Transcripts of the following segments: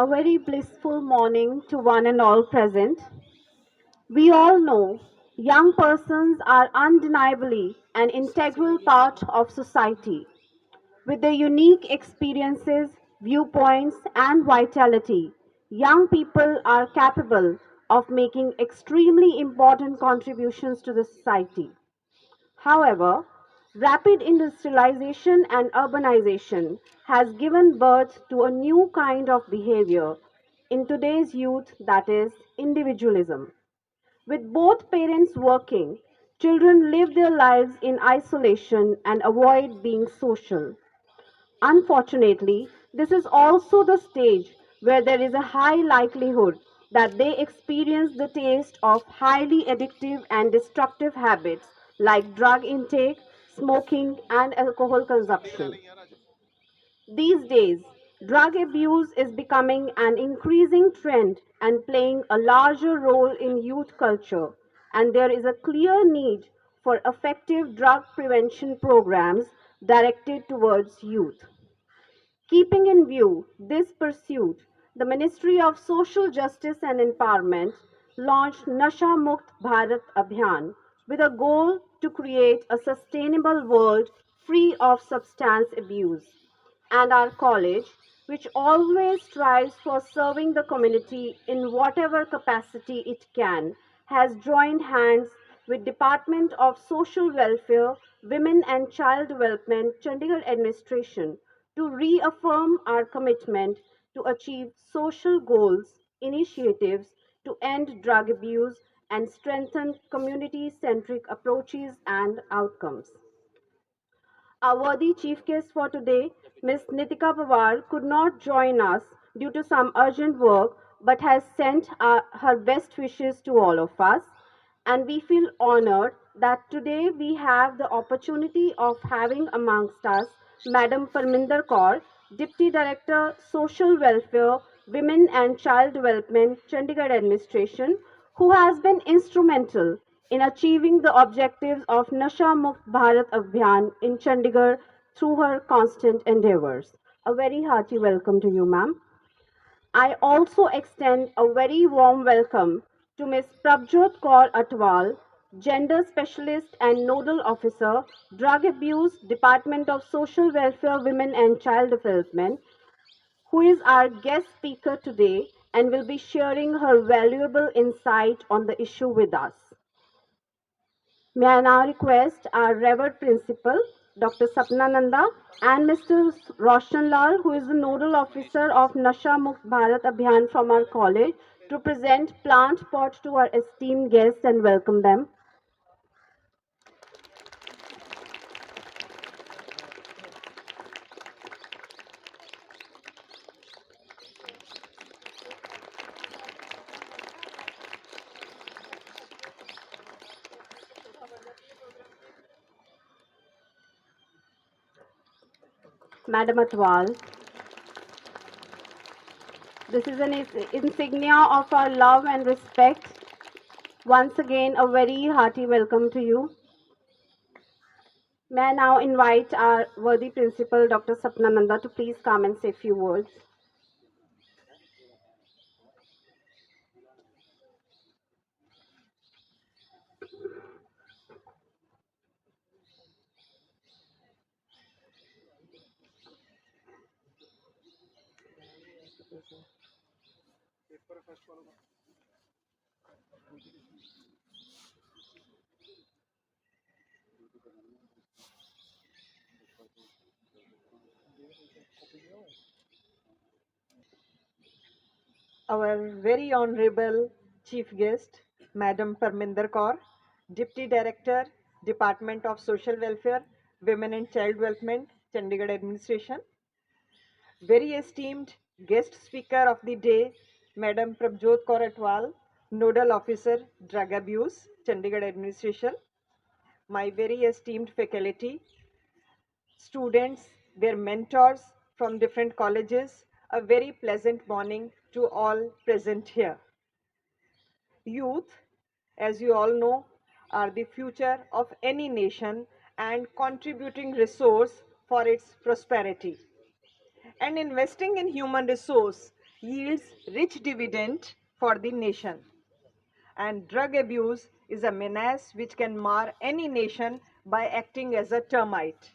A very blissful morning to one and all present. We all know young persons are undeniably an integral part of society. With their unique experiences, viewpoints, and vitality, young people are capable of making extremely important contributions to the society. However, rapid industrialization and urbanization has given birth to a new kind of behavior in today's youth, that is individualism. With both parents working, children live their lives in isolation and avoid being social. Unfortunately, this is also the stage where there is a high likelihood that they experience the taste of highly addictive and destructive habits like drug intake, smoking, and alcohol consumption. These days, drug abuse is becoming an increasing trend and playing a larger role in youth culture, and there is a clear need for effective drug prevention programs directed towards youth. Keeping in view this pursuit, the Ministry of Social Justice and Empowerment launched Nasha Mukt Bharat Abhiyan with a goal to create a sustainable world free of substance abuse. And our college, which always strives for serving the community in whatever capacity it can, has joined hands with Department of Social Welfare, Women and Child Development, Chandigarh Administration to reaffirm our commitment to achieve social goals, initiatives to end drug abuse, and strengthen community centric approaches and outcomes. Our worthy chief guest for today, Ms. Nitika Pawar, could not join us due to some urgent work but has sent her best wishes to all of us. And we feel honored that today we have the opportunity of having amongst us Madam Parminder Kaur, Deputy Director, Social Welfare, Women and Child Development, Chandigarh Administration, who has been instrumental in achieving the objectives of Nasha Mukt Bharat Abhiyan in Chandigarh through her constant endeavors. A very hearty welcome to you, ma'am. I also extend a very warm welcome to Ms. Prabjot Kaur Atwal, Gender Specialist and Nodal Officer, Drug Abuse, Department of Social Welfare, Women and Child Development, who is our guest speaker today and will be sharing her valuable insight on the issue with us. May I now request our Revered Principal, Dr. Sapna Nanda, and Mr. Roshan Lal, who is the Nodal Officer of Nasha Mukt Bharat Abhiyan from our college, to present plant pot to our esteemed guests and welcome them. Madam Atwal, this is an insignia of our love and respect. Once again, a very hearty welcome to you. May I now invite our worthy principal, Dr. Sapna Nanda, to please come and say a few words. Our very honorable chief guest, Madam Parminder Kaur, Deputy Director, Department of Social Welfare, Women and Child Development, Chandigarh Administration. Very esteemed guest speaker of the day, Madam Prabjot Kaur Atwal, Nodal Officer, Drug Abuse, Chandigarh Administration. My very esteemed faculty, students, their mentors from different colleges, a very pleasant morning to all present here. Youth, as you all know, are the future of any nation and contributing resource for its prosperity. And investing in human resource yields rich dividend for the nation. And drug abuse is a menace which can mar any nation by acting as a termite.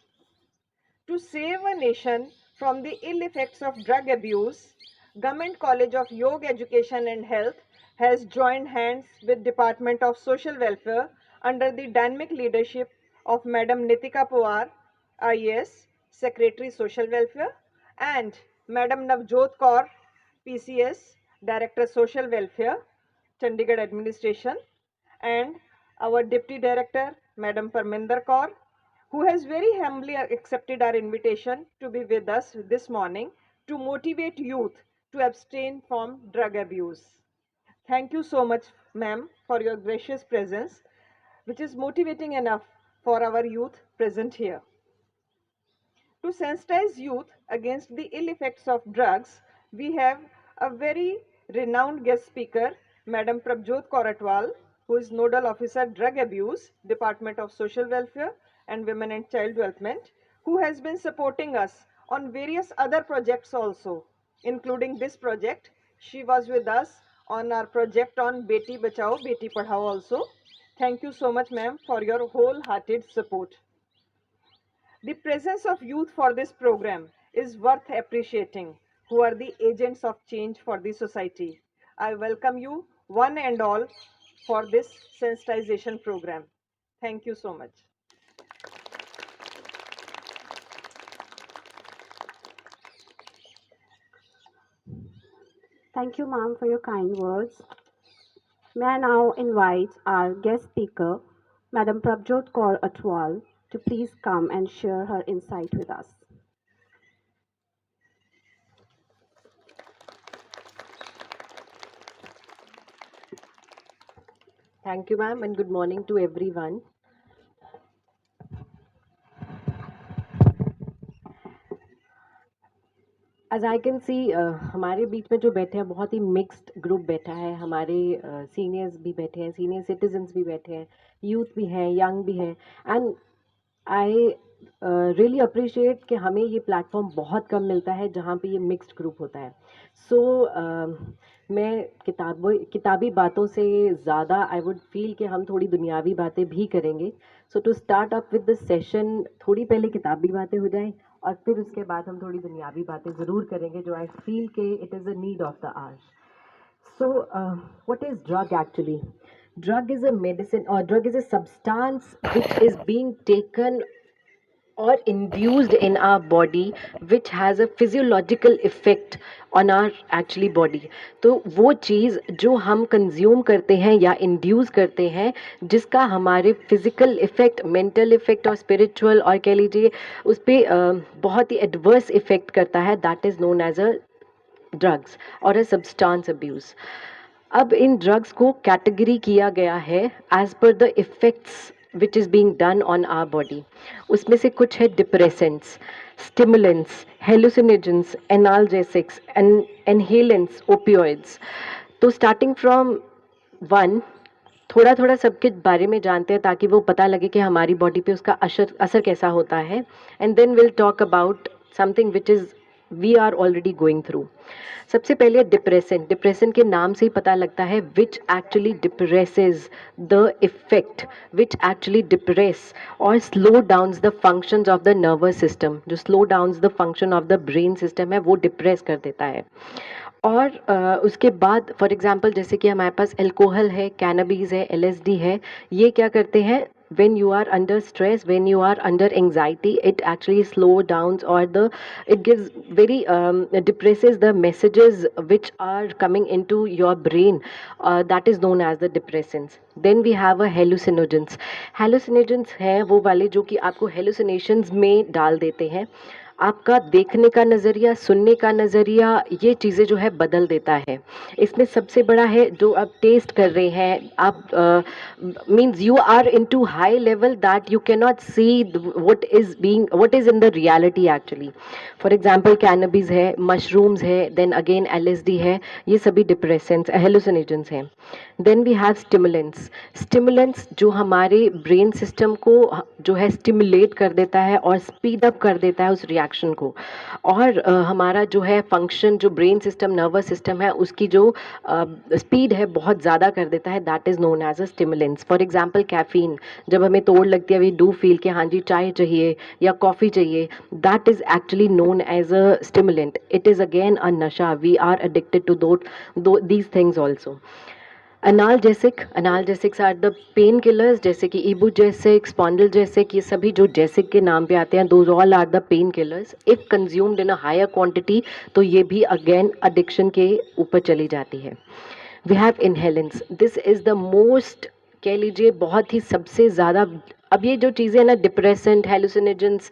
To save a nation from the ill effects of drug abuse, Government College of Yoga Education and Health has joined hands with Department of Social Welfare under the dynamic leadership of Madam Nitika Pawar, IAS, Secretary Social Welfare, and Madam Navjot Kaur, PCS, Director Social Welfare, Chandigarh Administration, and our Deputy Director, Madam Parminder Kaur, who has very humbly accepted our invitation to be with us this morning to motivate youth to abstain from drug abuse. Thank you so much, ma'am, for your gracious presence, which is motivating enough for our youth present here. To sensitize youth against the ill effects of drugs, we have a very renowned guest speaker, Madam Prabjot Kauratwal, who is Nodal Officer Drug Abuse, Department of Social Welfare and Women and Child Development, who has been supporting us on various other projects also, including this project. She was with us on our project on Beti Bachao, Beti Padhao also. Thank you so much, ma'am, for your wholehearted support. The presence of youth for this program is worth appreciating, who are the agents of change for the society. I welcome you, one and all, for this sensitization program. Thank you so much. Thank you, ma'am, for your kind words. May I now invite our guest speaker, Madam Prabjot Kaur Atwal, to please come and share her insight with us. Thank you, ma'am, and good morning to everyone. As I can see, हमारे बीच में जो बैठे हैं बहुत ही mixed group बैठा है. हमारे seniors भी बैठे हैं, सीनियर सिटीजन्स भी बैठे हैं, यूथ भी हैं, यंग भी हैं. एंड आई रियली अप्रिशिएट कि हमें ये प्लेटफॉर्म बहुत कम मिलता है जहाँ पे ये मिक्स्ड ग्रुप होता है. सो मैं किताबी बातों से ज़्यादा आई वुड फील कि हम थोड़ी दुनियावी बातें भी करेंगे. So to start up with the session, थोड़ी पहले किताबी बातें हो जाएं और फिर उसके बाद हम थोड़ी दुनियावी बातें ज़रूर करेंगे जो आई फील के it is a need of the hour. So, what is drug actually? Drug is a medicine or drug is a substance which is being taken or induced in our body which has a physiological effect on our actually body. तो वो चीज़ जो हम consume करते हैं या induce करते हैं जिसका हमारे फिजिकल इफ़ेक्ट, मेंटल इफ़ेक्ट और स्पिरिचुअल और कह लीजिए उस पर बहुत ही एडवर्स इफ़ेक्ट करता है, that is known as a drugs और अ सब्सटेंस अब्यूज़. अब इन ड्रग्स को कैटेगरी किया गया है as per the effects which is being done on our body. उसमें से कुछ है depressants, stimulants, hallucinogens, analgesics, inhalants, opioids. तो स्टार्टिंग फ्रॉम वन, थोड़ा थोड़ा सबके बारे में जानते हैं ताकि वो पता लगे कि हमारी बॉडी पे उसका असर असर कैसा होता है. And then will talk about something which is we are already going through. सबसे पहले डिप्रेसेंट. डिप्रेसेंट के नाम से ही पता लगता है which actually depresses the effect, which actually depress और slow downs the functions of the nervous system. जो slow downs the function of the brain system है वो डिप्रेस कर देता है. और उसके बाद फॉर एग्जांपल जैसे कि हमारे पास अल्कोहल है, कैनबीज है, LSD है. ये क्या करते हैं, when you are under stress, when you are under anxiety, it actually slow downs or the it gives very depresses the messages which are coming into your brain, that is known as the depressants. Then we have a hallucinogens. Hallucinogens है वो वाले जो कि आपको hallucinations में डाल देते हैं. आपका देखने का नज़रिया, सुनने का नज़रिया, ये चीज़ें जो है बदल देता है. इसमें सबसे बड़ा है जो आप टेस्ट कर रहे हैं, आप means you are in to high level that you can not see what is in the reality actually. For example cannabis है, मशरूम्स है, देन अगेन LSD है, ये सभी डिप्रेसेंट्स, हेलुसिनोजेंस हैं. Then we have stimulants. Stimulants जो हमारे brain system को जो है स्टिमुलेट कर देता है और स्पीड अप कर देता है उस रिएक्शन को, और हमारा जो है फंक्शन, जो ब्रेन सिस्टम, नर्वस सिस्टम है, उसकी जो स्पीड है बहुत ज़्यादा कर देता है. That is known as a stimulants. For example caffeine, जब हमें तोड़ लगती है, वी डू फील कि हाँ जी चाय चाहिए या कॉफ़ी चाहिए, that is actually known as a stimulant. It is again a nasha. We are addicted to these things also. Analgesics are the painkillers, जैसे कि ibugesic, spondylgesic, ये सभी जो jesic के नाम पे आते हैं, those all are the painkillers. If consumed in a higher quantity, तो ये भी again addiction के ऊपर चली जाती है. We have inhalants. This is the most, कह लीजिए बहुत ही सबसे ज़्यादा, अब ये जो चीज़ें ना, डिप्रेसेंट, हेलुसिनोजेंस,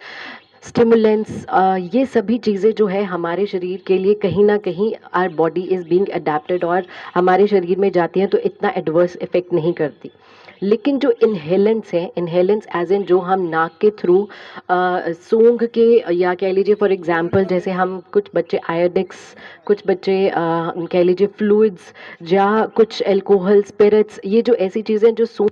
स्टिमुलेंट्स, ये सभी चीज़ें जो है हमारे शरीर के लिए कहीं ना कहीं our body is being adapted, और हमारे शरीर में जाती हैं तो इतना एडवर्स इफेक्ट नहीं करती. लेकिन जो इनहेलेंट्स हैं, इनहेलेंट्स एज इन जो हम नाक के थ्रू सूंघ के, या कह लीजिए फॉर एग्जांपल जैसे हम, कुछ बच्चे आयोडिक्स, कुछ बच्चे कह लीजिए फ्लूइड्स, या कुछ एल्कोहल, स्पिरिट्स, ये जो ऐसी चीज़ें जो सूंघ,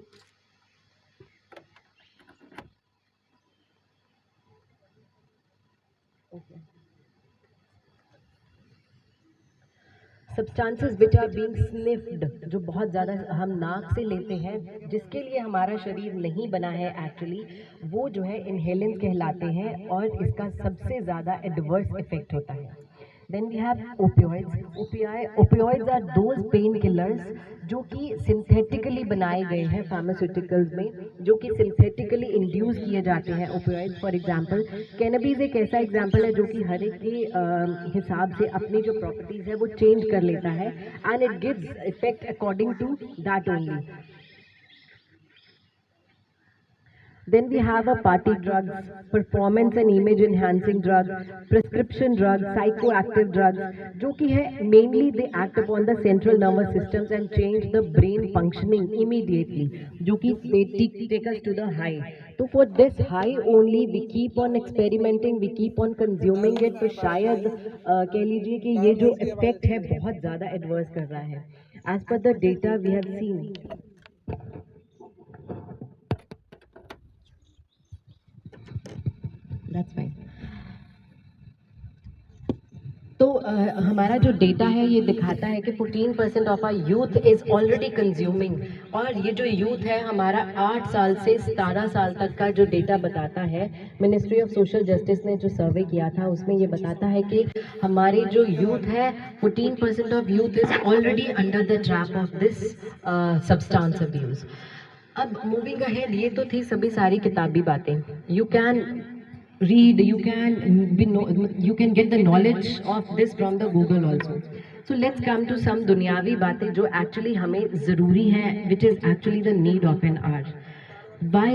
substances which are being sniffed, जो बहुत ज़्यादा हम नाक से लेते हैं, जिसके लिए हमारा शरीर नहीं बना है एक्चुअली, वो जो है इनहेलेंस कहलाते हैं, और इसका सबसे ज़्यादा एडवर्स इफेक्ट होता है. Then we have opioids. Opioids are those pain killers जो कि सिंथेटिकली बनाए गए हैं फार्मास्यूटिकल्स में, जो कि सिंथेटिकली इंड्यूस किए जाते हैं. ओपियोइड्स फॉर एग्जांपल कैनबीज एक ऐसा एग्जांपल है जो कि हर एक के हिसाब से अपनी जो प्रॉपर्टीज है वो चेंज कर लेता है, and it gives effect according to that only. Then we have a party drugs, performance and image enhancing drugs, prescription drugs, psychoactive drugs, जो कि है mainly they act upon the central nervous systems and change the brain functioning immediately, जो कि take us to the high. तो for this high only we keep on experimenting, we keep on consuming it. तो शायद कह लीजिए कि ये जो effect है बहुत ज़्यादा adverse कर रहा है. As per the data we have seen, that's fine. तो हमारा जो डेटा है ये दिखाता है कि 14% of our youth is already consuming, और ये जो यूथ है हमारा 8 साल से 17 साल तक का जो डेटा बताता है, मिनिस्ट्री ऑफ सोशल जस्टिस ने जो सर्वे किया था उसमें ये बताता है कि हमारे जो यूथ है, 14% of youth is already under the trap of this substance abuse. अब मूविंग अहेड, ये तो थी सभी सारी किताबी बातें. You can read, you can get the knowledge of this from the Google also. So let's come to some दुनियावी बातें जो actually हमें ज़रूरी हैं, which is actually the need of an hour. Why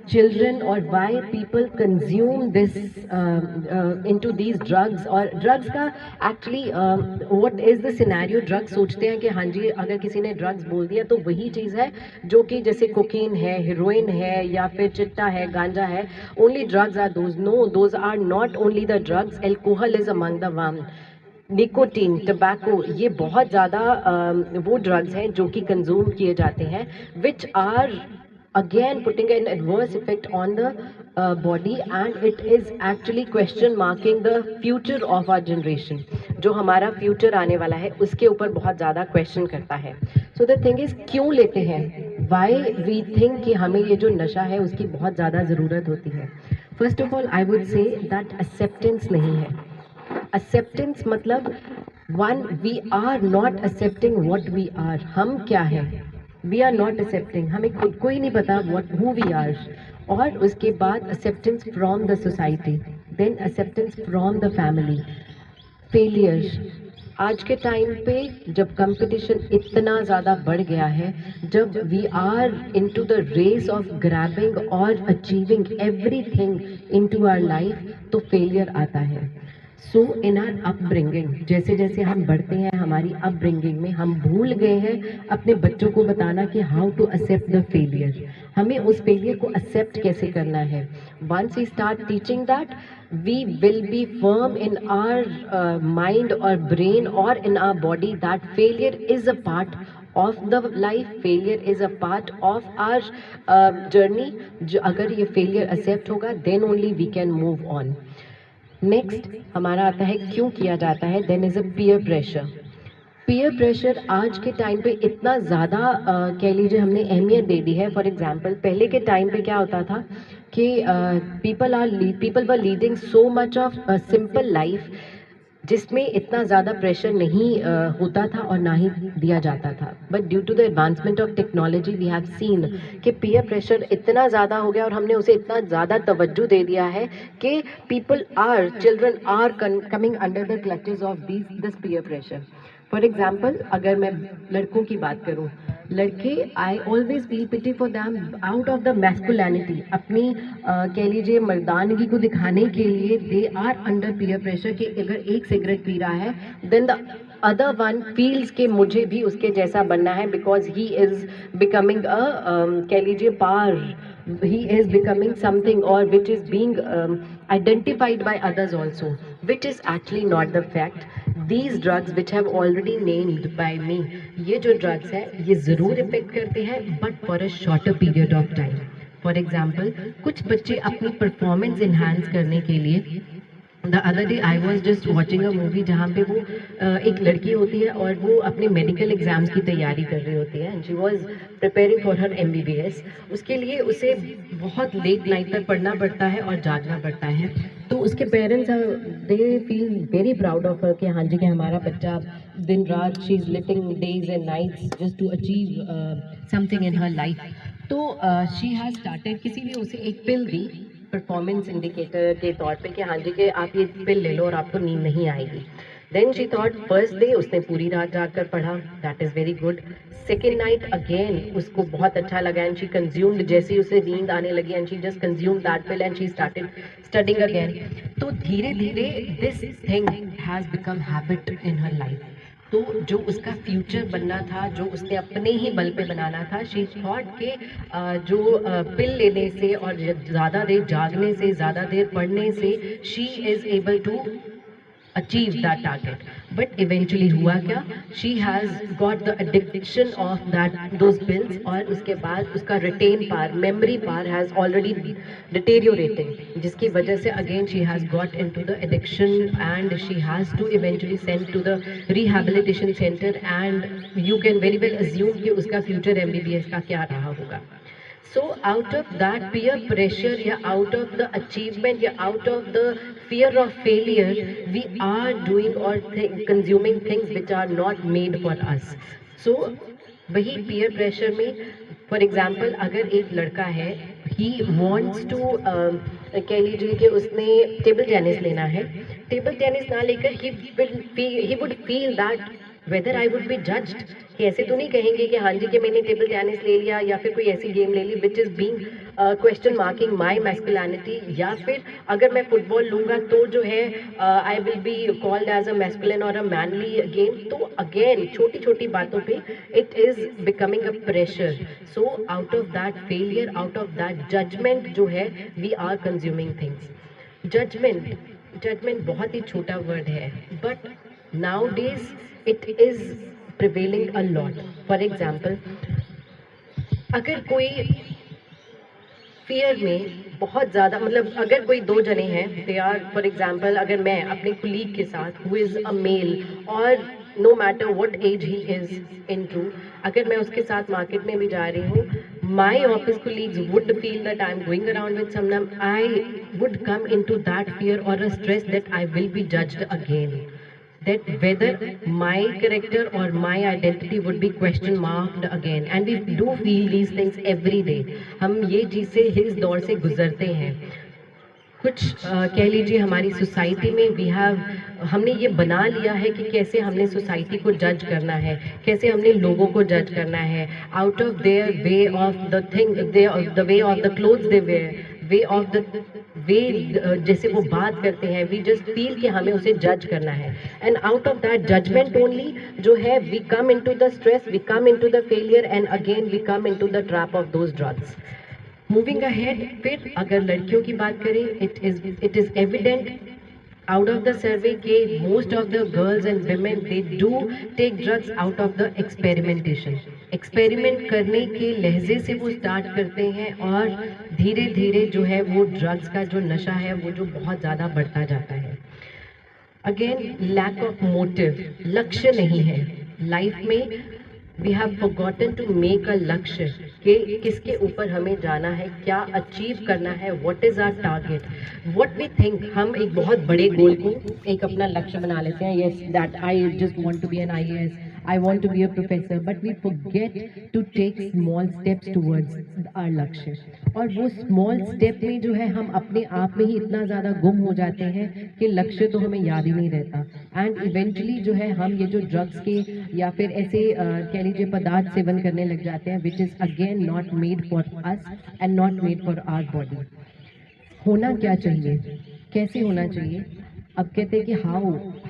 children or why people consume this into these drugs, और drugs का actually what is the scenario? drugs सोचते हैं कि हाँ जी अगर किसी ने drugs बोल दिया तो वही चीज़ है जो कि जैसे कोकीन है, हेरोइन है, या फिर चिट्टा है, गांजा है. only drugs are those. No, those are not only the drugs. alcohol is among the one. Nicotine, tobacco, ये बहुत ज़्यादा वो ड्रग्स हैं जो कि कंज्यूम किए जाते हैं, which are again putting an adverse effect on the body, and it is actually question marking the future of our generation. जो हमारा future आने वाला है उसके ऊपर बहुत ज़्यादा question करता है. So the thing is, क्यों लेते हैं? Why we think कि हमें ये जो नशा है उसकी बहुत ज़्यादा ज़रूरत होती है? First of all, I would say that acceptance नहीं है. Acceptance मतलब one, we are not accepting what we are. हम क्या हैं? We are not accepting. हमें खुद को ही नहीं पता who we are. और उसके बाद acceptance from the society, then acceptance from the family. Failure. आज के टाइम पे जब कंपटीशन इतना ज़्यादा बढ़ गया है, जब we are into the race of grabbing और achieving everything into our life, तो failure आता है. सो इन आर अपब्रिंगिंग, जैसे जैसे हम बढ़ते हैं हमारी अपब्रिंगिंग में हम भूल गए हैं अपने बच्चों को बताना कि how to accept the failure. हमें उस फेलियर को एक्सेप्ट कैसे करना है. Once we start teaching that, we will be firm in our mind और ब्रेन और in our body that failure is a part of the life, failure is a part of our journey. जो अगर ये failure accept होगा then only we can move on. Next हमारा आता है क्यों किया जाता है. Then is a peer pressure. Peer pressure आज के टाइम पे इतना ज़्यादा कह लीजिए हमने अहमियत दे दी है. फॉर एग्जांपल पहले के टाइम पे क्या होता था कि people were leading so much of simple life जिसमें इतना ज़्यादा प्रेशर नहीं होता था और ना ही दिया जाता था. But due to the advancement of technology we have seen कि पीयर प्रेशर इतना ज़्यादा हो गया और हमने उसे इतना ज़्यादा तवज्जो दे दिया है कि children are coming under the clutches of this peer pressure. For example अगर मैं लड़कों की बात करूं, लड़के I always feel pity for them out of the masculinity. अपनी कह लीजिए मर्दानगी को दिखाने के लिए they are under peer pressure कि अगर एक सिगरेट पी रहा है then the other one feels कि मुझे भी उसके जैसा बनना है बिकॉज ही इज बिकमिंग अ कह लीजिए पार, he is becoming something or which is being identified by others also, which is actually not the fact. These drugs which have already named by me, ये जो drugs है ये ज़रूर effect करते हैं but for a shorter period of time. For example कुछ बच्चे अपनी परफॉर्मेंस इन्हांस करने के लिए, the other day I was just watching a movie जहाँ पे वो एक लड़की होती है और वो अपने मेडिकल एग्जाम्स की तैयारी कर रही होती है and she was preparing for her MBBS. उसके लिए उसे बहुत लेट नाइट तक पढ़ना पड़ता है और जागना पड़ता है. तो उसके parents they feel very proud of her कि हाँ जी कि हमारा बच्चा दिन रात she is letting days and nights just to achieve something in her life. तो शी हैज़ स्टार्टेड, किसी ने उसे एक पिल दी परफॉर्मेंस इंडिकेटर के तौर पे कि हाँ जी कि आप ये पिल ले लो और आपको नींद नहीं आएगी. Then she thought first day उसने पूरी रात जाकर पढ़ा, that is very good. Second night again उसको बहुत अच्छा लगा एंड शी कंज्यूम्ड, जैसे ही उसे नींद आने लगी and she just consumed that pill and she started studying again. तो धीरे धीरे this thing has become habit in her life. तो जो उसका फ्यूचर बनना था, जो उसने अपने ही बल पे बनाना था, शी थॉट के जो पिल लेने से और ज़्यादा देर जागने से, ज़्यादा देर पढ़ने से she is able to achieve that target. But eventually हुआ क्या, she has got the addiction of that those pills और उसके बाद उसका retain power, memory power has already deteriorating, जिसकी वजह से again she has got in to the addiction and she has to eventually send to the rehabilitation centre and you can very well assume कि उसका future MBBS का क्या रहा होगा. So out of that peer pressure, yeah, out of the achievement, yeah, out of the fear of failure, we are doing or consuming things which are not made for us. So वही peer pressure में, for example, अगर एक लड़का है, he wants to कह लीजिए कि उसने टेबल टेनिस लेना है, टेबल टेनिस ना लेकर he would feel that whether I would be judged, कि ऐसे तो नहीं कहेंगे कि हाँ जी कि मैंने टेबल टेनिस ले लिया या फिर कोई ऐसी गेम ले ली which is being question marking my masculinity. या फिर अगर मैं फुटबॉल लूँगा तो जो है I will be called as a masculine और अ मैनली गेम. तो अगेन छोटी छोटी बातों पे it is becoming a pressure. So out of that failure, out of that judgement जो है we are consuming things. Judgement बहुत ही छोटा वर्ड है but nowadays it is prevailing a lot. For example, अगर कोई फियर में बहुत ज़्यादा, मतलब अगर कोई दो जने हैं, दे आर फॉर एग्जाम्पल अगर मैं अपने कुलीग के साथ हु इज़ अ मेल और no matter what age he is in to, अगर मैं उसके साथ मार्केट में भी जा रही हूँ, my office colleagues would feel that I am going around with someone, I would come in to that fear और a stress that I will be judged again, that whether my character or my identity would be question marked again. And we do feel these things every day. हम ये चीज़ से इस दौर से गुजरते हैं. कुछ कह लीजिए हमारी सोसाइटी में हमने ये बना लिया है कि कैसे हमने सोसाइटी को जज करना है, कैसे हमने लोगों को जज करना है out of their way of the thing, the way of the clothes they wear, way of the way जैसे वो बात करते हैं, वी जस्ट फील कि हमें उसे जज करना है. And out of that judgement only जो है we come in to the stress, we come in to the failure and again we come in to the trap of those drugs. Moving ahead, फिर अगर लड़कियों की बात करें, it is evident out of the survey के most of the girls and women they do take drugs out of the experimentation. Experiment करने के लहजे से वो स्टार्ट करते हैं और धीरे धीरे जो है वो ड्रग्स का जो नशा है वो जो बहुत ज़्यादा बढ़ता जाता है. अगेन लैक ऑफ मोटिव, लक्ष्य नहीं है लाइफ में. We have forgotten to make a लक्ष्य कि किसके ऊपर हमें जाना है, क्या अचीव करना है, what is our target, what we think. हम एक बहुत बड़े गोल को एक अपना लक्ष्य बना लेते हैं. Yes that I just want to be an IAS, I want to be a professor, but we forget to take small steps towards our लक्ष्य. और वो small step में जो है हम अपने आप में ही इतना ज़्यादा गुम हो जाते हैं कि लक्ष्य तो हमें याद ही नहीं रहता. एंड इवेंचुअली जो है हम ये जो ड्रग्स के या फिर ऐसे कह लीजिए पदार्थ सेवन करने लग जाते हैं which is again not made for us and not made for our body. होना क्या चाहिए, कैसे होना चाहिए? अब कहते हैं कि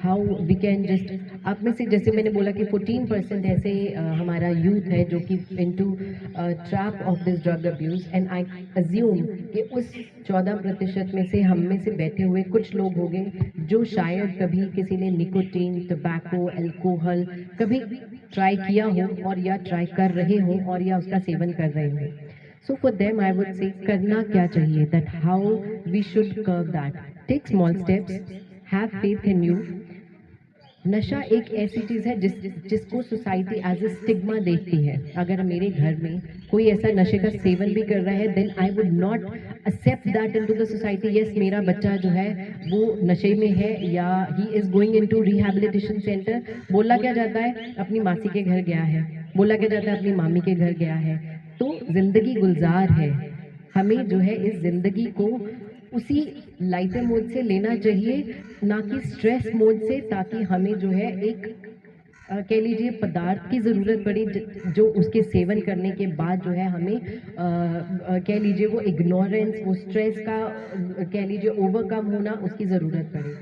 हाउ वी कैन जस्ट, आप में से जैसे मैंने बोला कि 14% ऐसे हमारा यूथ है जो कि into trap of this drug abuse. And I assume कि उस 14% में से हम में से बैठे हुए कुछ लोग होंगे जो शायद कभी किसी ने निकोटीन, टबैको, अल्कोहल कभी ट्राई किया हो और या ट्राई कर रहे हो और या उसका सेवन कर रहे हो. So for them, I would say करना क्या चाहिए, that how we should curb that. Take small steps, have faith in you. नशा एक ऐसी चीज़ है जिसको सोसाइटी एज ए स्टिग्मा देखती है. अगर मेरे घर में कोई ऐसा नशे का सेवन भी कर रहा है then I would not accept that into the society. Yes, मेरा बच्चा जो है वो नशे में है या he is going into rehabilitation centre. बोला क्या जाता है, अपनी मासी के घर गया है, बोला क्या जाता है, अपनी मामी के घर गया है. तो जिंदगी गुलजार है. हमें जो है इस जिंदगी को उसी लाइटर मोड से लेना चाहिए, ना कि स्ट्रेस मोड से, ताकि हमें जो है एक कह लीजिए पदार्थ की ज़रूरत पड़ी जो उसके सेवन करने के बाद जो है हमें कह लीजिए वो इग्नोरेंस, वो स्ट्रेस का कह लीजिए ओवरकम होना उसकी ज़रूरत पड़े.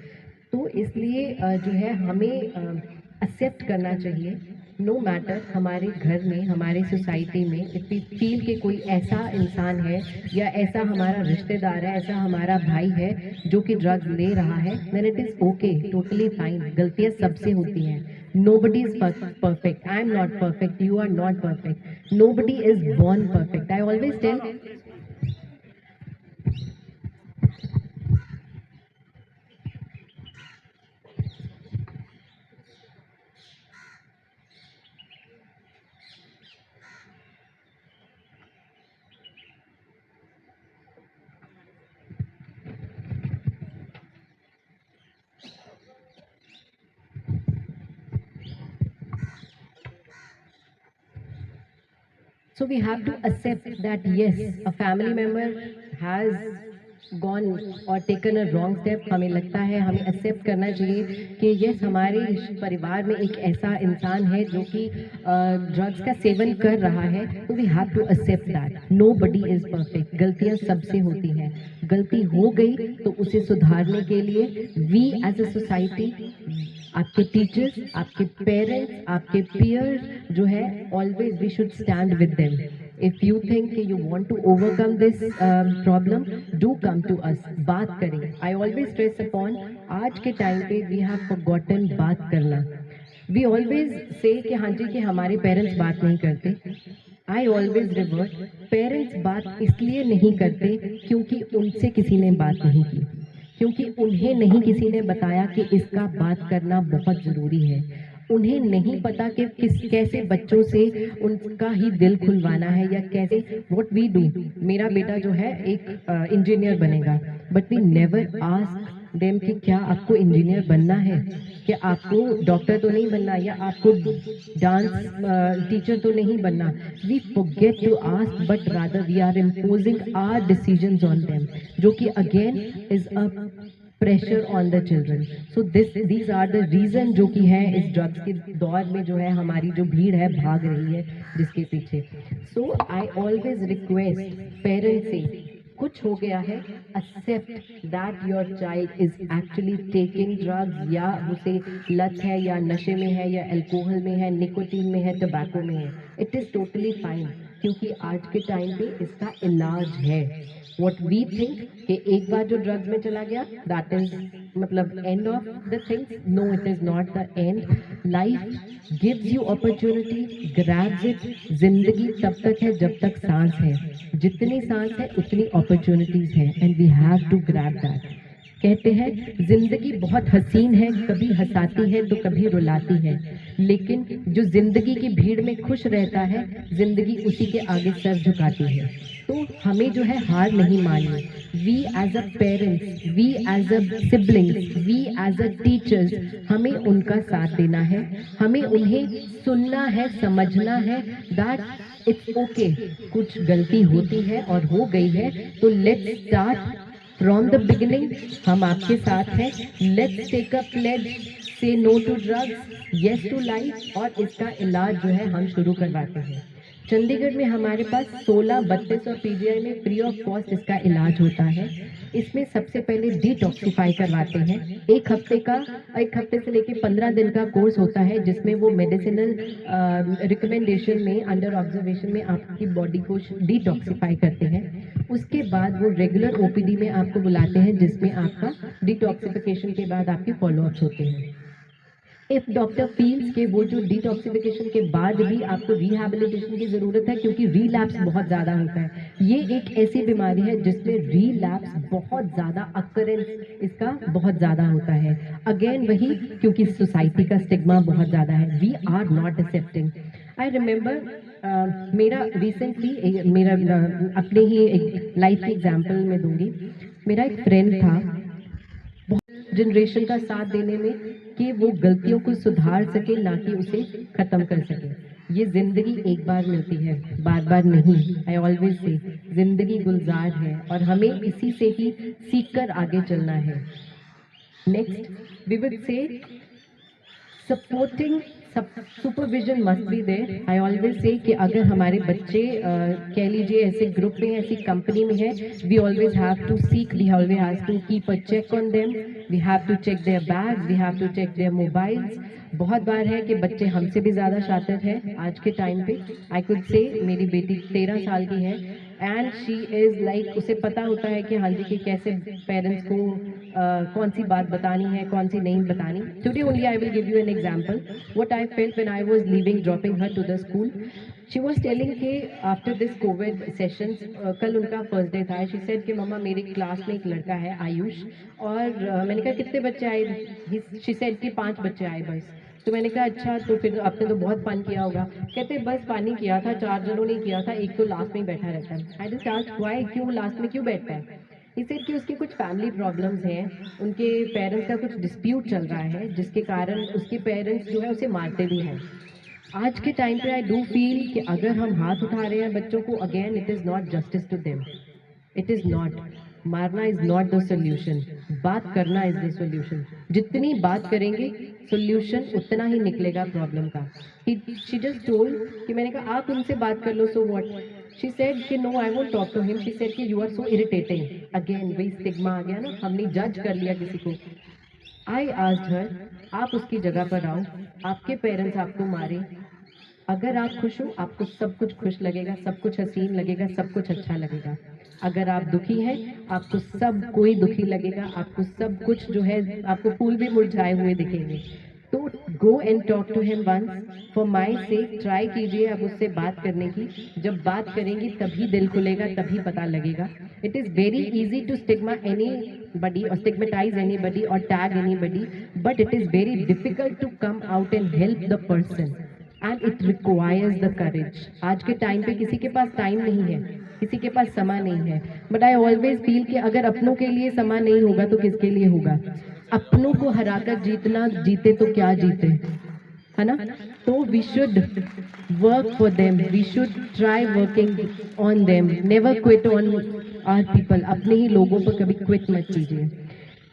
तो इसलिए जो है हमें एक्सेप्ट करना चाहिए. नो मैटर हमारे घर में, हमारे सोसाइटी में इफ वी फील कि कोई ऐसा इंसान है या ऐसा हमारा रिश्तेदार है, ऐसा हमारा भाई है जो कि ड्रग्स ले रहा है, then it is okay, totally fine. गलतियाँ सबसे होती हैं. Nobody is perfect. I am not perfect, you are not perfect, nobody is born perfect. I always tell So we have to accept that yes, a family member has gone or taken a wrong step. हमें लगता है, हमें accept करना चाहिए कि yes, हमारे परिवार में एक ऐसा इंसान है जो कि ड्रग्स का सेवन कर रहा है. तो we have to accept that. Nobody is perfect. गलतियाँ सबसे होती हैं. गलती हो गई तो उसे सुधारने के लिए वी एज अ सोसाइटी, आपके टीचर्स, आपके पेरेंट्स, आपके पीयर्स जो है, always we should stand with them. If you think you want to overcome this problem, do come to us. बात करें. आई ऑलवेज स्ट्रेस अपॉन, आज के टाइम पे वी हैव फॉरगॉटन बात करना. वी ऑलवेज से कि हाँ जी कि हमारे पेरेंट्स बात नहीं करते. आई ऑलवेज रिवर्ट, पेरेंट्स बात इसलिए नहीं करते क्योंकि उनसे किसी ने बात नहीं की, क्योंकि उन्हें नहीं किसी ने बताया कि इसका बात करना बहुत ज़रूरी है. उन्हें नहीं पता कि कैसे बच्चों से उनका ही दिल खुलवाना है या कैसे. व्हाट वी डू, मेरा बेटा जो है एक इंजीनियर बनेगा, but we never ask them कि क्या आपको इंजीनियर बनना है, कि आपको डॉक्टर तो नहीं बनना, या आपको डांस टीचर तो नहीं बनना. We forget to ask, but rather we are imposing our decisions on them, जो कि again is a pressure on the children. So these are the reason जो कि है इस ड्रग्स के दौर में जो है हमारी जो भीड़ है भाग रही है जिसके पीछे. So I always request parents से, कुछ हो गया है, accept that your child is actually taking drugs, या उसे लत है या नशे में है या अल्कोहल में है, निकोटीन में है, टबैको में है. It is totally fine. क्योंकि आज के टाइम पे इसका इलाज है। व्हाट वी थिंक कि एक बार जो ड्रग्स में चला गया दैट इज मतलब end of the things, no it is not the end. Life gives you opportunity, grabs it. जिंदगी तब तक है जब तक सांस है, जितनी सांस है उतनी अपॉर्चुनिटीज है, and we have to grab that. कहते हैं जिंदगी बहुत हसीन है, कभी हंसाती है तो कभी रुलाती है, लेकिन जो जिंदगी की भीड़ में खुश रहता है जिंदगी उसी के आगे सर झुकाती है। तो हमें जो है हार नहीं माननी। We as a parents, we as a siblings, we as a teachers, हमें उनका साथ देना है, हमें उन्हें सुनना है, समझना है दैट इट्स ओके, कुछ गलती होती है और हो गई है तो let's start from the beginning. हम आपके साथ हैं। Let's take a pledge, say no to drugs, yes to life, और इसका इलाज जो है हम शुरू करवाते हैं। चंडीगढ़ में हमारे पास 16, 32 और पीजीआई में फ्री ऑफ कॉस्ट इसका इलाज होता है। इसमें सबसे पहले डिटॉक्सिफाई करवाते हैं। एक हफ्ते से लेकर 15 दिन का कोर्स होता है, जिसमें वो मेडिसिनल रिकमेंडेशन में, अंडर ऑब्जर्वेशन में आपकी बॉडी को डिटॉक्सिफाई करते हैं। उसके बाद वो रेगुलर ओपीडी में आपको बुलाते हैं, जिसमें आपका डिटॉक्सिफिकेशन के बाद आपके फॉलोअप्स होते हैं। इफ डॉक्टर फील्स के वो जो डिटॉक्सिफिकेशन के बाद भी आपको रिहैबिलिटेशन की जरूरत है, क्योंकि रीलैप्स बहुत ज्यादा होता है। ये एक ऐसी बीमारी है जिसमें रीलैप्स बहुत ज्यादा, अकरेंस इसका बहुत ज्यादा होता है। अगेन वही, क्योंकि सोसाइटी का स्टिग्मा बहुत ज्यादा है। We are not accepting. I remember मेरा रिसेंटली, मेरा अपने ही एक लाइफ एग्जाम्पल में दूंगी। मेरा एक फ्रेंड था, जनरेशन का साथ देने में कि वो गलतियों को सुधार सके, ना कि उसे खत्म कर सके। ये जिंदगी एक बार मिलती है, बार बार नहीं। आई ऑलवेज से जिंदगी गुलजार है और हमें इसी से ही सीखकर आगे चलना है। Next we will say supporting supervision must be there. I always say कि अगर हमारे बच्चे कह लीजिए ऐसे ग्रुप में, ऐसी कंपनी में है, we always have to seek, we always have to keep a check on them, we have to check their bags, we have to check their mobiles. बहुत बार है कि बच्चे हमसे भी ज़्यादा शातिर है आज के टाइम पे। आई कुड से मेरी बेटी 13 साल की है एंड शी इज़ लाइक, उसे पता होता है कि हाँ जी कि कैसे पेरेंट्स को कौन सी बात बतानी है, कौन सी नहीं बतानी। Today only I will give you an example what I felt when I was leaving, dropping her to the school. She was telling कि आफ्टर दिस कोविड सेशंस, कल उनका फर्स्ट डे था। शी सेड कि मम्मा मेरी class में एक लड़का है आयुष, और मैंने कहा कितने बच्चे आए? शी सेड कि 5 बच्चे आए बस। तो मैंने कहा अच्छा, तो फिर आपने तो बहुत फन किया होगा। कहते बस पानी किया था, 4 जनों ने किया था, एक तो लास्ट में ही बैठा रहता है। आई जस्ट आस्क्ड व्हाई, क्यों लास्ट में क्यों बैठता है? इस सेड कि उसके कुछ फैमिली प्रॉब्लम्स हैं, उनके पेरेंट्स का कुछ डिस्प्यूट चल रहा है, जिसके कारण उसके पेरेंट्स जो है उसे मारते भी हैं। आज के टाइम पे आई डू फील कि अगर हम हाथ उठा रहे हैं बच्चों को, again it is not justice to them, it is not, मारना इज नॉट द सोल्यूशन, बात करना इज द सोल्यूशन। जितनी बात करेंगे सोल्यूशन उतना ही निकलेगा प्रॉब्लम का। शी जस्ट टोल्ड कि मैंने कहा आप उनसे बात कर लो, सो व्हाट? शी सेड कि no I won't talk to him. She said कि you are so irritating. Again वही स्टिग्मा आ गया ना, हमने जज कर लिया किसी को। आई आस्क्ड हर, आप उसकी जगह पर आओ, आपके पेरेंट्स आपको मारे, अगर आप खुश हो आपको सब कुछ खुश लगेगा, सब कुछ हसीन लगेगा, सब कुछ अच्छा लगेगा। अगर आप दुखी हैं आपको सब कोई दुखी लगेगा, आपको सब कुछ जो है, आपको फूल भी मुरझाए हुए दिखेंगे। तो go and talk to him once for my sake, try कीजिए अब उससे बात करने की। जब बात करेंगी तभी दिल खुलेगा, तभी पता लगेगा। It is very easy to stigma anybody और स्टिग्मेटाइज एनी बडी और tag anybody, but it is very difficult to come out and help the person and it requires the courage. आज के time पे किसी के पास time नहीं है, किसी के पास समय नहीं है, बट आई ऑलवेज फील कि अगर अपनों के लिए समय नहीं होगा तो किसके लिए होगा? अपनों को हराकर जीतना, जीते तो क्या जीते, है ना? तो we should work for them, we should try working on them, never quit on our people. अपने ही लोगों पर कभी क्विट मत कीजिए।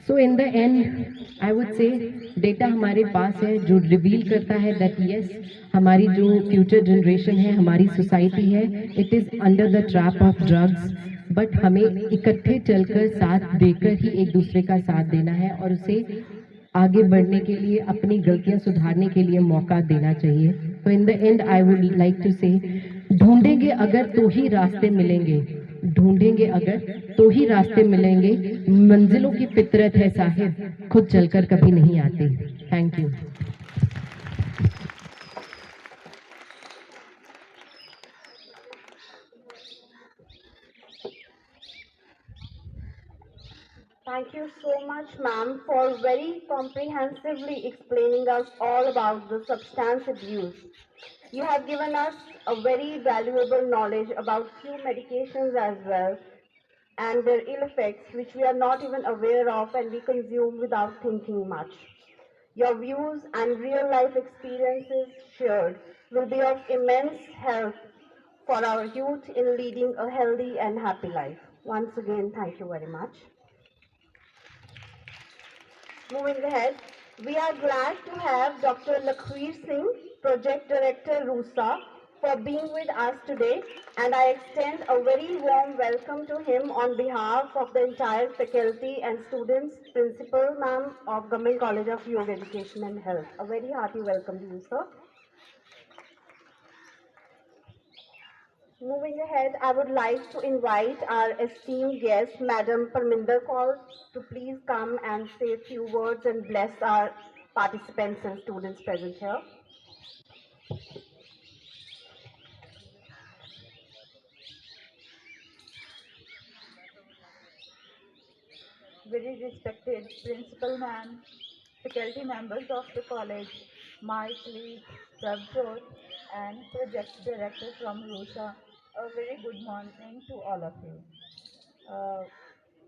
So in the end I would say data हमारे पास है जो रिवील करता है दैट यस, हमारी जो फ्यूचर जनरेशन है, हमारी सोसाइटी है, it is under the trap of drugs. But हमें इकट्ठे चलकर साथ देकर ही एक दूसरे का साथ देना है और उसे आगे बढ़ने के लिए, अपनी गलतियां सुधारने के लिए मौका देना चाहिए। तो in the end I would like to say ढूंढेंगे अगर तो ही रास्ते मिलेंगे, ढूंढेंगे अगर तो ही रास्ते मिलेंगे, मंजिलों की फितरत है साहिब, खुद चलकर कभी नहीं आते। Thank you. Thank you so much, ma'am, for very comprehensively explaining us all about the substance abuse. You have given us a very valuable knowledge about few medications as well and their ill effects which we are not even aware of and we consume without thinking much. Your views and real life experiences shared will be of immense help for our youth in leading a healthy and happy life. Once again, thank you very much. Moving ahead, we are glad to have Dr. Lakhveer Singh, Project Director RUSA, for being with us today, and I extend a very warm welcome to him on behalf of the entire faculty and students, Principal Ma'am of Government College of Yoga Education and Health. A very hearty welcome to you, sir. Moving ahead, I would like to invite our esteemed guest, Madam Parminder Kaur, to please come and say a few words and bless our participants and students present here. Very respected principal ma'am, faculty members of the college, my colleague Prabjot and project director from RUSA, a very good morning to all of you. Uh,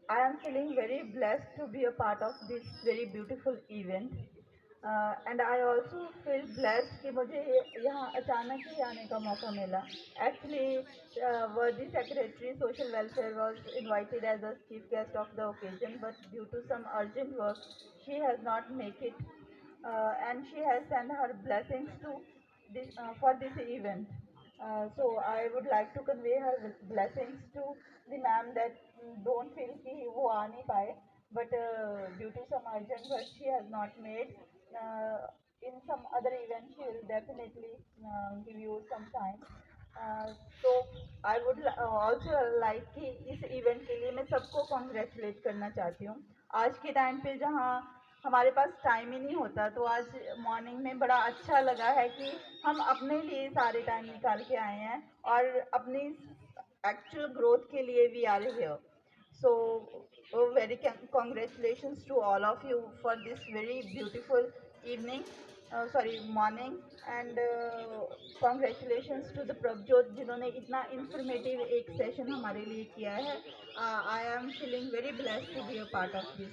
I am feeling very blessed to be a part of this very beautiful event. And I also feel blessed कि मुझे यहाँ अचानक ही आने का मौका मिला. Actually, Worthy Secretary Social Welfare was invited as a chief guest of the occasion, but due to some urgent work, she has not make it, and she has sent her blessings to this for this event. So I would like to convey her blessings to the ma'am that don't feel कि वो आ नहीं पाए, but due to some urgent work she has not made. In some other event she will definitely give you some time. So I would also like कि इस event के लिए मैं सबको congratulate करना चाहती हूँ. आज के टाइम पे जहाँ हमारे पास टाइम ही नहीं होता, तो आज मॉर्निंग में बड़ा अच्छा लगा है कि हम अपने लिए सारे टाइम निकाल के आए हैं और अपनी एक्चुअल ग्रोथ के लिए we are here. So very congratulations to all of you for this very beautiful evening, morning, and congratulations to the Prabjot जिन्होंने इतना informative एक session हमारे लिए किया है. I am feeling very blessed to be a part of this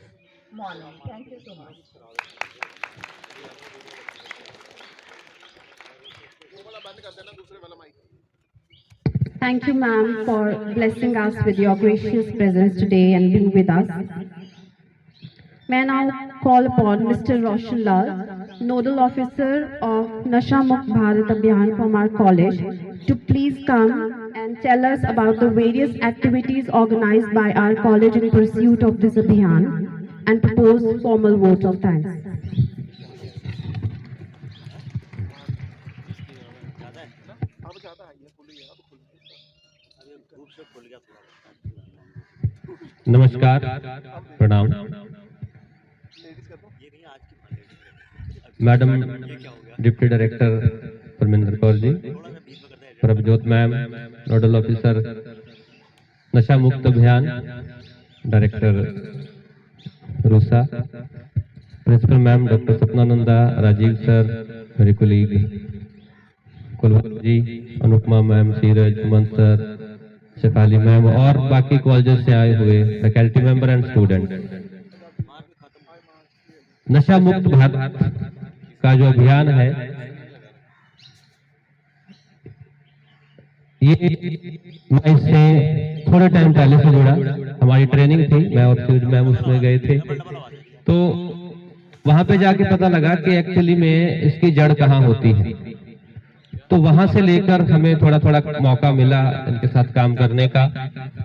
morning. Thank you so much. Thank you, ma'am, for blessing us with your gracious presence today and being with us. May I now call upon Mr. Roshan Lal, Nodal Officer of Nasha Mukt Bharat Abhiyan from our college, to please come and tell us about the various activities organized by our college in pursuit of this Abhiyan and propose formal vote of thanks. नमस्कार, प्रणाम। Madam deputy director Parminder Kaur ji, Prabhjot ma'am nodal officer Nasha Mukt Abhiyan, director RUSA, principal ma'am doctor Sapnananda, Rajiv sir, मेरे colleague Kulwant ji, Anupama ma'am, Seeraj, Suman sir, Shefali ma'am और बाकी colleges से आए हुए faculty member and student. नशा मुक्त भारत का जो अभियान है, ये मैं इससे थोड़े टाइम पहले से जुड़ा। हमारी ट्रेनिंग थी, मैं और सूरज मैम उसमें गए थे, तो वहां पे जाके पता लगा कि एक्चुअली में इसकी जड़ कहाँ होती है। तो वहां से लेकर हमें थोड़ा थोड़ा मौका मिला इनके साथ काम करने का,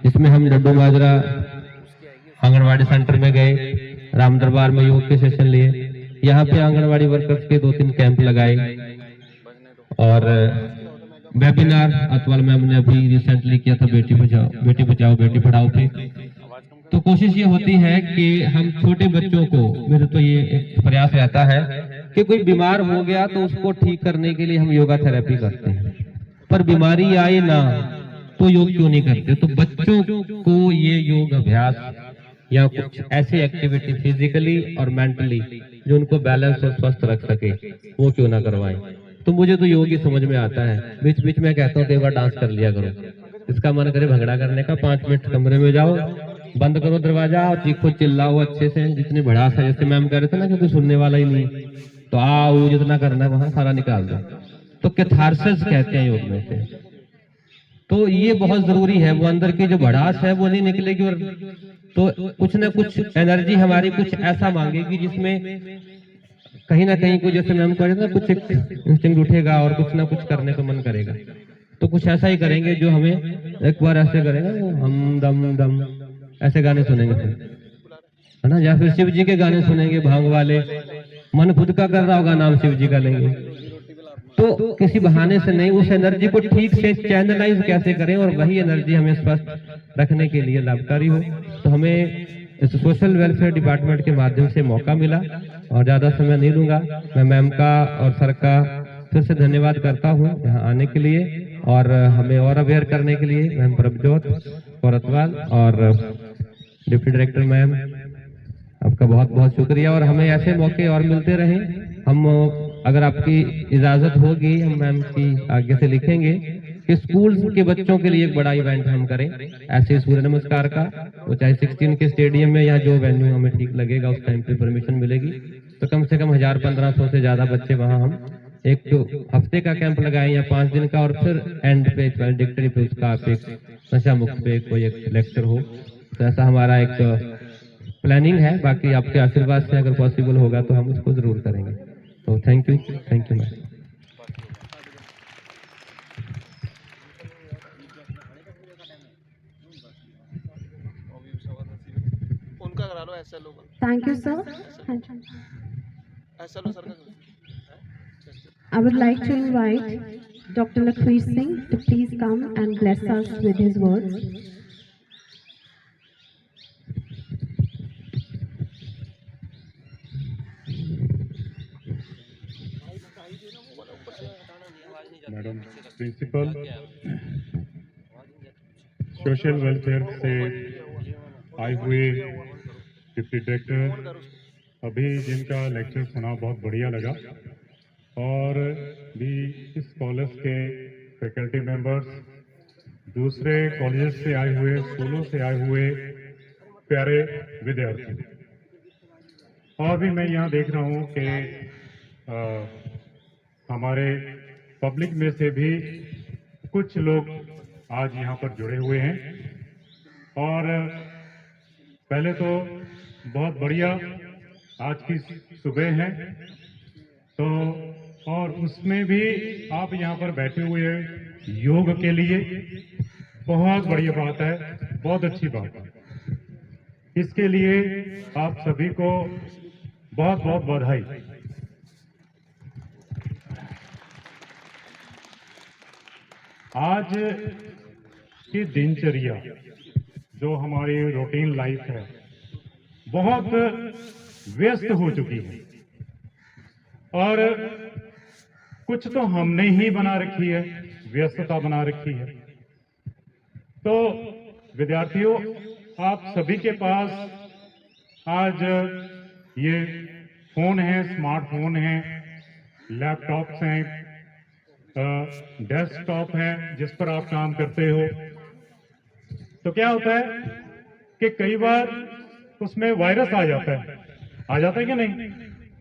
जिसमें हम डड्डू माजरा आंगनवाड़ी सेंटर में गए, राम दरबार में योग के सेशन लिए, यहाँ पे आंगनवाड़ी वर्कर्स के 2-3 कैंप लगाए और वेबिनार अतवाल मैम ने अभी रिसेंटली किया था बेटी बचाओ बेटी पढ़ाओ पे। तो कोशिश ये होती है कि हम छोटे बच्चों को, मेरे तो ये एक प्रयास रहता है कि कोई बीमार हो गया तो उसको ठीक करने के लिए हम योगा थेरेपी करते हैं, पर बीमारी आए ना तो योग क्यों नहीं करते। तो बच्चों को ये योग अभ्यास या कुछ ऐसी एक्टिविटी फिजिकली और मेंटली जो उनको बैलेंस और स्वस्थ रख सके, वो क्यों ना करवाएं। तो मुझे तो योग ही समझ में आता है। बीच बीच में कहता हूँ देवा डांस कर लिया करो, इसका मन करे भंगड़ा करने का, 5 मिनट कमरे में जाओ, बंद करो दरवाजा और चीखो चिल्लाओ अच्छे से, जितनी भड़ास है। जैसे मैम कह रहे थे ना कि कोई सुनने वाला ही नहीं, तो आओ जितना करना है वहां सारा निकाल दो। तो कैथारसिस कहते हैं योग में से। तो ये बहुत जरूरी है, वो अंदर की जो भड़ास है वो नहीं निकलेगी, और तो कुछ ना कुछ एनर्जी हमारी कुछ ऐसा मांगेगी जिसमें कहीं ना कहीं को, जैसे मैम कह रहे थे ना, कुछ एक इंस्टिंक्ट उठेगा और कुछ ना कुछ करने को मन करेगा। तो कुछ ऐसा ही करेंगे जो हमें एक बार ऐसे करेगा, हम दम दम ऐसे गाने सुनेंगे फिर, है ना, या फिर शिव जी के गाने सुनेंगे भांग वाले, मन खुद का कर रहा होगा, नाम शिव जी का लेंगे। तो किसी बहाने से नहीं, उस एनर्जी को ठीक से चैनलाइज कैसे करें और वही एनर्जी हमें स्वस्थ रखने के लिए लाभकारी हो। तो हमें इस सोशल वेलफेयर डिपार्टमेंट के माध्यम से मौका मिला, और ज्यादा समय नहीं लूंगा। मैं मैम का और सर का फिर से धन्यवाद करता हूँ यहाँ आने के लिए और हमें और अवेयर करने के लिए। मैम प्रभजोत कौरतवाल और डिप्टी डायरेक्टर मैम, आपका बहुत बहुत शुक्रिया, और हमें ऐसे मौके और मिलते रहे। हम अगर आपकी इजाजत होगी, हम मैम की आगे से लिखेंगे कि स्कूल के बच्चों के लिए एक बड़ा इवेंट हम करें ऐसे सूर्य नमस्कार का, वो चाहे 16 के स्टेडियम में या जो वेन्यू हमें ठीक लगेगा उस टाइम पे परमिशन मिलेगी, तो कम से कम 1000-1500 से ज्यादा बच्चे वहां हम एक तो हफ्ते का कैंप लगाएं या 5 दिन का, और फिर एंड पे वैलेडिक्टरी पे उसका आप एक नशा मुक्त पे कोई एक लेक्चर हो। तो ऐसा हमारा एक प्लानिंग है। बाकी आपके आशीर्वाद से अगर पॉसिबल होगा तो हम उसको जरूर करेंगे। तो थैंक यू मैम। उनका करा लो एसएलओ का। Thank you, sir. SLO sir का। I would like to invite Dr. Lakhveer Singh to please come and bless us with his words. Madam principal, social welfare से आए हुए डिप्टी डायरेक्टर, अभी जिनका lecture सुना बहुत बढ़िया लगा, और भी इस कॉलेज के फैकल्टी मेंबर्स, दूसरे कॉलेज से आए हुए, स्कूलों से आए हुए प्यारे विद्यार्थी, और भी मैं यहाँ देख रहा हूँ कि हमारे पब्लिक में से भी कुछ लोग आज यहाँ पर जुड़े हुए हैं। और पहले तो बहुत बढ़िया आज की सुबह है, तो और उसमें भी आप यहाँ पर बैठे हुए हैं योग के लिए, बहुत बढ़िया बात है, बहुत अच्छी बात है। इसके लिए आप सभी को बहुत बहुत बधाई। आज की दिनचर्या जो हमारी रूटीन लाइफ है बहुत व्यस्त हो चुकी है, और कुछ तो हमने ही बना रखी है, व्यस्तता बना रखी है। तो विद्यार्थियों, आप सभी के पास आज ये फोन है, स्मार्टफोन है, लैपटॉप्स हैं, डेस्कटॉप है जिस पर आप काम करते हो। तो क्या होता है कि कई बार उसमें वायरस आ जाता है कि नहीं,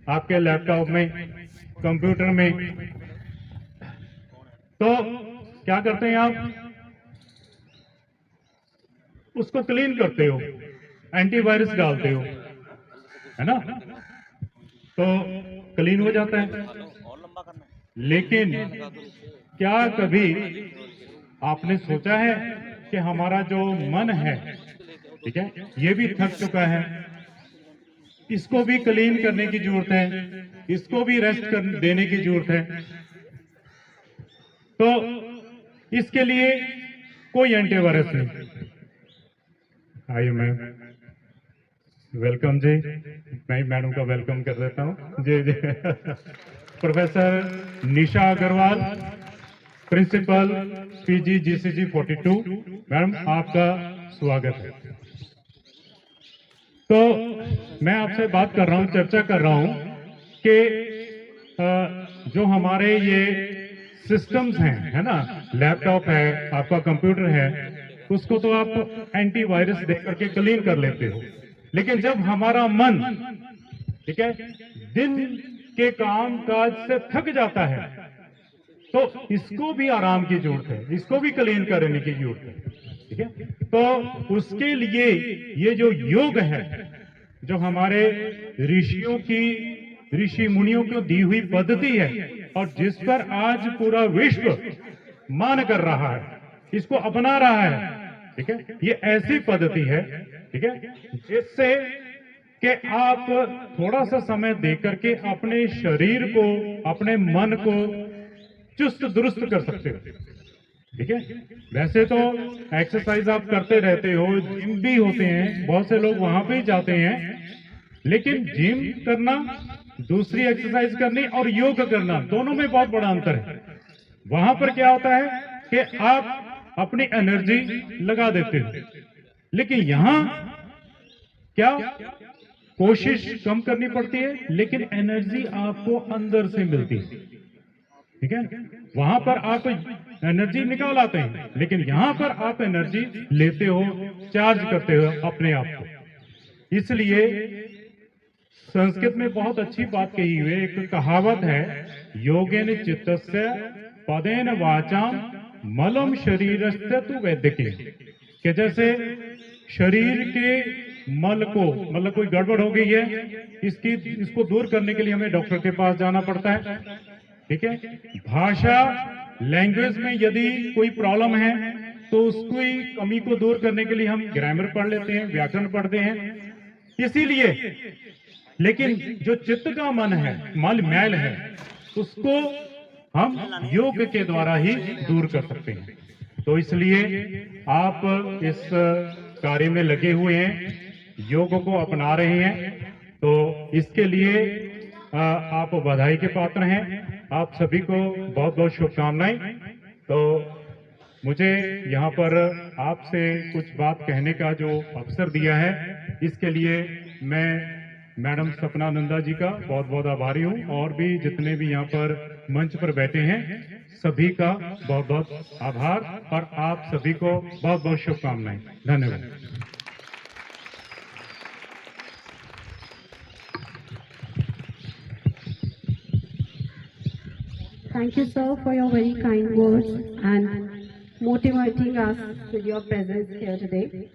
आपके लैपटॉप में, कंप्यूटर में। तो क्या करते हैं आप, उसको क्लीन करते हो, एंटीवायरस डालते हो, है ना, तो क्लीन हो जाता है। लेकिन क्या कभी आपने सोचा है कि हमारा जो मन है, ठीक है, ये भी थक चुका है, इसको भी क्लीन करने की जरूरत है, इसको भी रेस्ट देने की जरूरत है। तो इसके लिए कोई एंटीवायरस नहीं। आइए मैम, वेलकम जी। मैं मैडम का वेलकम कर देता हूँ जी जी। प्रोफेसर निशा Agarwal, principal PG GCG 42, madam आपका स्वागत है। तो मैं आपसे बात कर रहा हूँ, चर्चा कर रहा हूँ कि जो हमारे ये सिस्टम्स हैं, है ना, लैपटॉप है, आपका कंप्यूटर है, उसको तो आप एंटीवायरस दे करके क्लीन कर लेते हो, लेकिन जब हमारा मन, ठीक है, दिन के काम काज से थक जाता है तो इसको भी आराम की जरूरत है, इसको भी क्लीन करने की जरूरत है, ठीक है। तो उसके लिए ये जो योग है, जो हमारे ऋषि मुनियों को दी हुई पद्धति है और जिस पर आज पूरा विश्व मान कर रहा है, इसको अपना रहा है, ठीक है, ये ऐसी पद्धति है, ठीक है, जिससे कि आप थोड़ा सा समय देकर के अपने शरीर को, अपने मन को चुस्त दुरुस्त कर सकते हो, ठीक है। वैसे तो एक्सरसाइज आप करते रहते हो, जिम भी होते हैं, बहुत से लोग वहां पे ही जाते हैं, लेकिन जिम करना, दूसरी एक्सरसाइज करनी और योग करना, दोनों में बहुत बड़ा अंतर है। वहां पर क्या होता है कि आप अपनी एनर्जी लगा देते हो, लेकिन यहां क्या कोशिश कम करनी पड़ती है, लेकिन एनर्जी आपको अंदर से मिलती है, ठीक है। वहां पर आप एनर्जी निकाल आते हैं, लेकिन यहां पर आप एनर्जी लेते हो, चार्ज करते हो अपने आप को। इसलिए संस्कृत में बहुत अच्छी बात कही हुई है, एक कहावत है, योगेन चित्तस्य पदेन वाचाम मलम शरीरस्य तु वैद्यके, कि जैसे शरीर के मल को, मतलब कोई गड़बड़ हो गई है, इसको दूर करने के लिए हमें डॉक्टर के पास जाना पड़ता है, ठीक है। भाषा, लैंग्वेज में यदि कोई प्रॉब्लम है तो उसकी कमी को दूर करने के लिए हम ग्रामर पढ़ लेते हैं, व्याकरण पढ़ते हैं, इसीलिए। लेकिन जो चित्त का मन है, मैल है, उसको हम योग के द्वारा ही दूर कर सकते हैं। तो इसलिए आप इस कार्य में लगे हुए हैं, योग को अपना रहे हैं, तो इसके लिए आप बधाई के पात्र हैं। आप सभी को बहुत बहुत शुभकामनाएं। तो मुझे यहाँ पर आपसे कुछ बात कहने का जो अवसर दिया है, इसके लिए मैं मैडम सपना नंदा जी का बहुत बहुत आभारी हूँ, और भी जितने भी यहाँ पर मंच पर बैठे हैं सभी का बहुत बहुत आभार, और आप सभी को बहुत बहुत शुभकामनाएं। धन्यवाद। Thank you, sir, for your very kind words and motivating us with your presence here today.